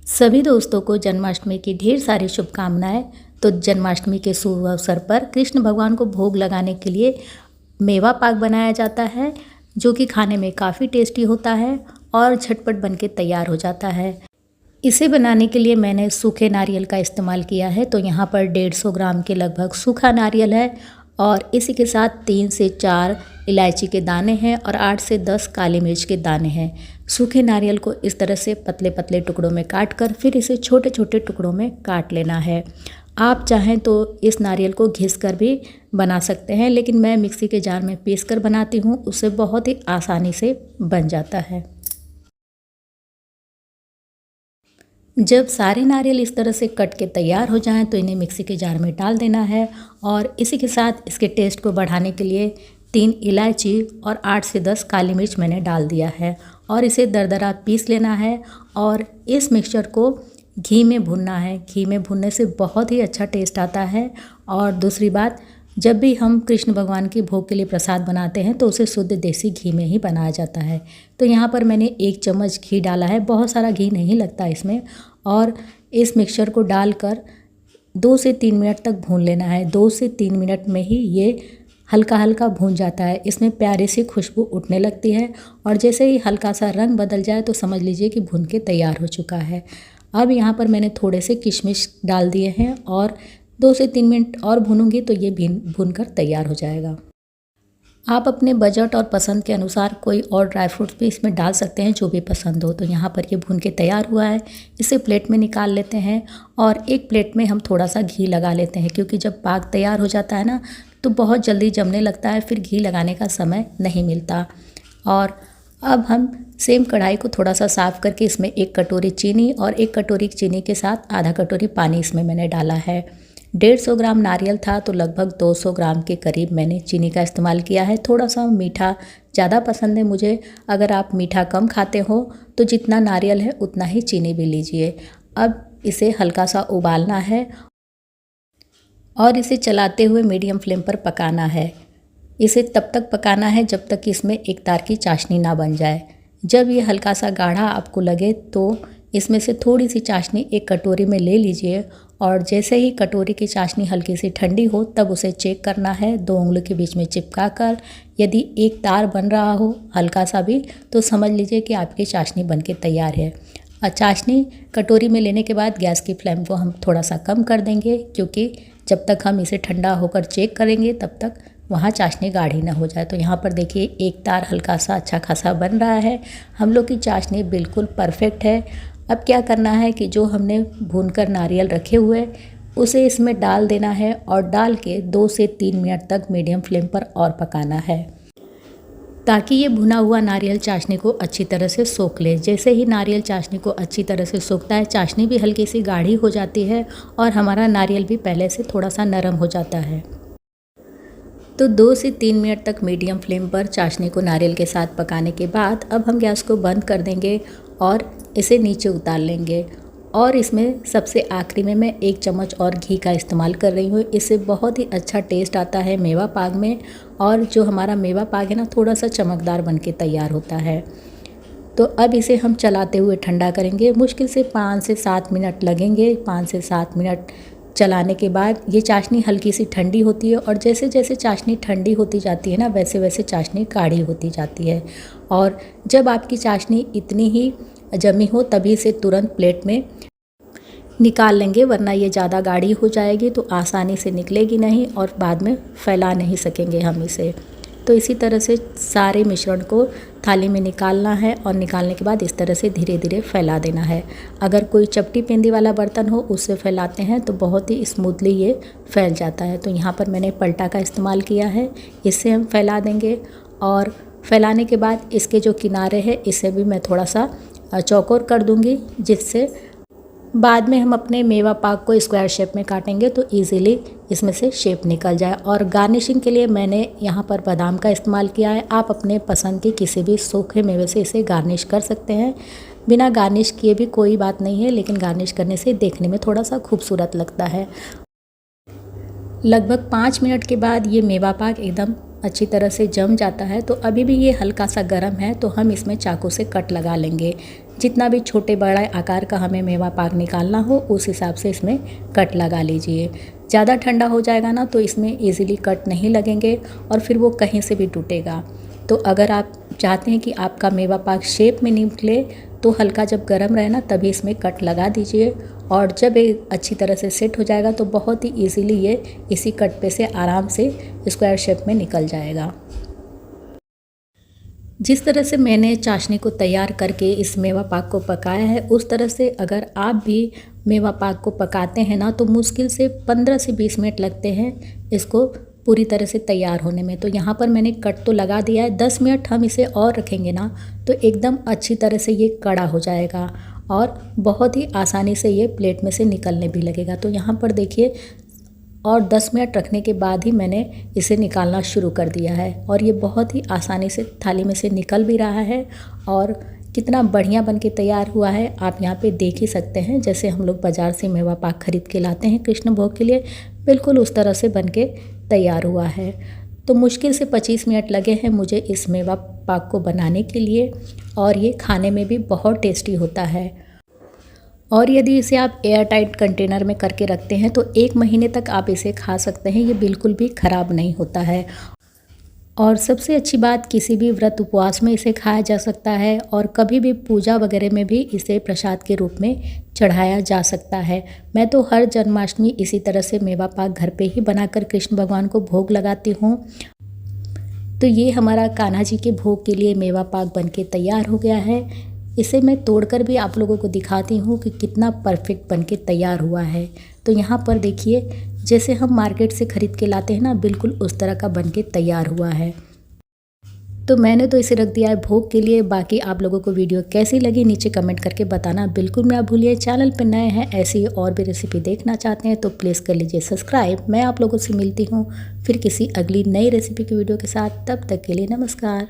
सभी दोस्तों को जन्माष्टमी की ढेर सारी शुभकामनाएं। तो जन्माष्टमी के शुभ अवसर पर कृष्ण भगवान को भोग लगाने के लिए मेवा पाक बनाया जाता है, जो कि खाने में काफ़ी टेस्टी होता है और झटपट बन के तैयार हो जाता है। इसे बनाने के लिए मैंने सूखे नारियल का इस्तेमाल किया है। तो यहाँ पर 150 ग्राम के लगभग सूखा नारियल है और इसी के साथ 3 से 4 इलायची के दाने हैं और 8 से 10 काली मिर्च के दाने हैं। सूखे नारियल को इस तरह से पतले पतले टुकड़ों में काट कर फिर इसे छोटे छोटे टुकड़ों में काट लेना है। आप चाहें तो इस नारियल को घिस कर भी बना सकते हैं, लेकिन मैं मिक्सी के जार में पीस कर बनाती हूँ, उससे बहुत ही आसानी से बन जाता है। जब सारे नारियल इस तरह से कट के तैयार हो जाएं तो इन्हें मिक्सी के जार में डाल देना है और इसी के साथ इसके टेस्ट को बढ़ाने के लिए 3 इलायची और 8 से 10 काली मिर्च मैंने डाल दिया है और इसे दरदरा पीस लेना है और इस मिक्सचर को घी में भूनना है। घी में भूनने से बहुत ही अच्छा टेस्ट आता है। और दूसरी बात, जब भी हम कृष्ण भगवान की भोग के लिए प्रसाद बनाते हैं तो उसे शुद्ध देसी घी में ही बनाया जाता है। तो यहाँ पर मैंने 1 चम्मच घी डाला है, बहुत सारा घी नहीं लगता इसमें। और इस मिक्सचर को डालकर 2 से 3 मिनट तक भून लेना है। 2 से 3 मिनट में ही ये हल्का हल्का भून जाता है, इसमें प्यारी सी खुशबू उठने लगती है और जैसे ही हल्का सा रंग बदल जाए तो समझ लीजिए कि भून के तैयार हो चुका है। अब यहाँ पर मैंने थोड़े से किशमिश डाल दिए हैं और 2 से 3 मिनट और भूनूंगी तो ये भून कर तैयार हो जाएगा। आप अपने बजट और पसंद के अनुसार कोई और ड्राई फ्रूट्स भी इसमें डाल सकते हैं, जो भी पसंद हो। तो यहाँ पर ये भून के तैयार हुआ है, इसे प्लेट में निकाल लेते हैं और एक प्लेट में हम थोड़ा सा घी लगा लेते हैं, क्योंकि जब पाक तैयार हो जाता है ना तो बहुत जल्दी जमने लगता है, फिर घी लगाने का समय नहीं मिलता। और अब हम सेम कढ़ाई को थोड़ा सा साफ़ करके इसमें 1 कटोरी चीनी और 1 कटोरी चीनी के साथ आधा कटोरी पानी इसमें मैंने डाला है। 150 ग्राम नारियल था तो लगभग 200 ग्राम के करीब मैंने चीनी का इस्तेमाल किया है। थोड़ा सा मीठा ज़्यादा पसंद है मुझे। अगर आप मीठा कम खाते हो तो जितना नारियल है उतना ही चीनी भी लीजिए। अब इसे हल्का सा उबालना है और इसे चलाते हुए मीडियम फ्लेम पर पकाना है। इसे तब तक पकाना है जब तक कि इसमें एक तार की चाशनी ना बन जाए। जब ये हल्का सा गाढ़ा आपको लगे तो इसमें से थोड़ी सी चाशनी एक कटोरी में ले लीजिए और जैसे ही कटोरी की चाशनी हल्की सी ठंडी हो तब उसे चेक करना है 2 उंगली के बीच में चिपका कर। यदि एक तार बन रहा हो हल्का सा भी तो समझ लीजिए कि आपकी चाशनी बन के तैयार है। और चाशनी कटोरी में लेने के बाद गैस की फ्लेम को हम थोड़ा सा कम कर देंगे, क्योंकि जब तक हम इसे ठंडा होकर चेक करेंगे तब तक वहाँ चाशनी गाढ़ी ना हो जाए। तो यहाँ पर देखिए एक तार हल्का सा अच्छा खासा बन रहा है। हम लोग की चाशनी बिल्कुल परफेक्ट है। अब क्या करना है कि जो हमने भूनकर नारियल रखे हुए उसे इसमें डाल देना है और डाल के 2 से 3 मिनट तक मीडियम फ्लेम पर और पकाना है, ताकि ये भुना हुआ नारियल चाशनी को अच्छी तरह से सोख ले। जैसे ही नारियल चाशनी को अच्छी तरह से सोखता है, चाशनी भी हल्की सी गाढ़ी हो जाती है और हमारा नारियल भी पहले से थोड़ा सा नरम हो जाता है। तो 2 से 3 मिनट तक मीडियम फ्लेम पर चाशनी को नारियल के साथ पकाने के बाद अब हम गैस को बंद कर देंगे और इसे नीचे उतार लेंगे। और इसमें सबसे आखिरी में मैं 1 चम्मच और घी का इस्तेमाल कर रही हूँ। इससे बहुत ही अच्छा टेस्ट आता है मेवा पाक में और जो हमारा मेवा पाक है ना थोड़ा सा चमकदार बन के तैयार होता है। तो अब इसे हम चलाते हुए ठंडा करेंगे। मुश्किल से 5 से 7 मिनट लगेंगे। 5 से 7 मिनट चलाने के बाद ये चाशनी हल्की सी ठंडी होती है और जैसे जैसे चाशनी ठंडी होती जाती है ना वैसे वैसे चाशनी गाढ़ी होती जाती है। और जब आपकी चाशनी इतनी ही जमी हो तभी इसे तुरंत प्लेट में निकाल लेंगे, वरना ये ज़्यादा गाढ़ी हो जाएगी तो आसानी से निकलेगी नहीं और बाद में फैला नहीं सकेंगे हम इसे। तो इसी तरह से सारे मिश्रण को थाली में निकालना है और निकालने के बाद इस तरह से धीरे धीरे फैला देना है। अगर कोई चपटी पेंदी वाला बर्तन हो उससे फैलाते हैं तो बहुत ही स्मूथली ये फैल जाता है। तो यहाँ पर मैंने पलटा का इस्तेमाल किया है, इससे हम फैला देंगे। और फैलाने के बाद इसके जो किनारे हैं इसे भी मैं थोड़ा सा चौकोर कर दूँगी, जिससे बाद में हम अपने मेवा पाक को स्क्वायर शेप में काटेंगे तो इजीली इसमें से शेप निकल जाए। और गार्निशिंग के लिए मैंने यहाँ पर बादाम का इस्तेमाल किया है। आप अपने पसंद के किसी भी सूखे मेवे से इसे गार्निश कर सकते हैं। बिना गार्निश किए भी कोई बात नहीं है, लेकिन गार्निश करने से देखने में थोड़ा सा खूबसूरत लगता है। लगभग 5 मिनट के बाद ये मेवा पाक एकदम अच्छी तरह से जम जाता है। तो अभी भी ये हल्का सा गर्म है तो हम इसमें चाकू से कट लगा लेंगे। जितना भी छोटे बड़ा आकार का हमें मेवा पाक निकालना हो उस हिसाब से इसमें कट लगा लीजिए। ज़्यादा ठंडा हो जाएगा ना तो इसमें ईज़िली कट नहीं लगेंगे और फिर वो कहीं से भी टूटेगा। तो अगर आप चाहते हैं कि आपका मेवा पाक शेप में निकले तो हल्का जब गर्म रहे ना तभी इसमें कट लगा दीजिए, और जब ये अच्छी तरह से सेट हो जाएगा तो बहुत ही ईज़िली ये इसी कट पे से आराम से स्क्वायर शेप में निकल जाएगा। जिस तरह से मैंने चाशनी को तैयार करके इस मेवा पाक को पकाया है, उस तरह से अगर आप भी मेवा पाक को पकाते हैं ना तो मुश्किल से 15 से 20 मिनट लगते हैं इसको पूरी तरह से तैयार होने में। तो यहाँ पर मैंने कट तो लगा दिया है, 10 मिनट हम इसे और रखेंगे ना तो एकदम अच्छी तरह से ये कड़ा हो जाएगा और बहुत ही आसानी से ये प्लेट में से निकलने भी लगेगा। तो यहाँ पर देखिए, और 10 मिनट रखने के बाद ही मैंने इसे निकालना शुरू कर दिया है और ये बहुत ही आसानी से थाली में से निकल भी रहा है और कितना बढ़िया बन के तैयार हुआ है आप यहाँ पे देख ही सकते हैं। जैसे हम लोग बाज़ार से मेवा पाक खरीद के लाते हैं कृष्ण भोग के लिए, बिल्कुल उस तरह से बन के तैयार हुआ है। तो मुश्किल से 25 मिनट लगे हैं मुझे इस मेवा पाक को बनाने के लिए और ये खाने में भी बहुत टेस्टी होता है। और यदि इसे आप एयर टाइट कंटेनर में करके रखते हैं तो 1 महीने तक आप इसे खा सकते हैं, ये बिल्कुल भी ख़राब नहीं होता है। और सबसे अच्छी बात, किसी भी व्रत उपवास में इसे खाया जा सकता है और कभी भी पूजा वगैरह में भी इसे प्रसाद के रूप में चढ़ाया जा सकता है। मैं तो हर जन्माष्टमी इसी तरह से मेवा पाक घर पे ही बनाकर कृष्ण भगवान को भोग लगाती हूँ। तो ये हमारा कान्हा जी के भोग के लिए मेवा पाक बनके तैयार हो गया है। इसे मैं तोड़कर भी आप लोगों को दिखाती हूँ कि कितना परफेक्ट बनके तैयार हुआ है। तो यहाँ पर देखिए, जैसे हम मार्केट से ख़रीद के लाते हैं ना, बिल्कुल उस तरह का बनके तैयार हुआ है। तो मैंने तो इसे रख दिया है भोग के लिए। बाकी आप लोगों को वीडियो कैसी लगी नीचे कमेंट करके बताना बिल्कुल ना भूलिए। चैनल पर नए हैं, ऐसी और भी रेसिपी देखना चाहते हैं तो प्लीज़ कर लीजिए सब्सक्राइब। मैं आप लोगों से मिलती हूँ फिर किसी अगली नई रेसिपी की वीडियो के साथ। तब तक के लिए नमस्कार।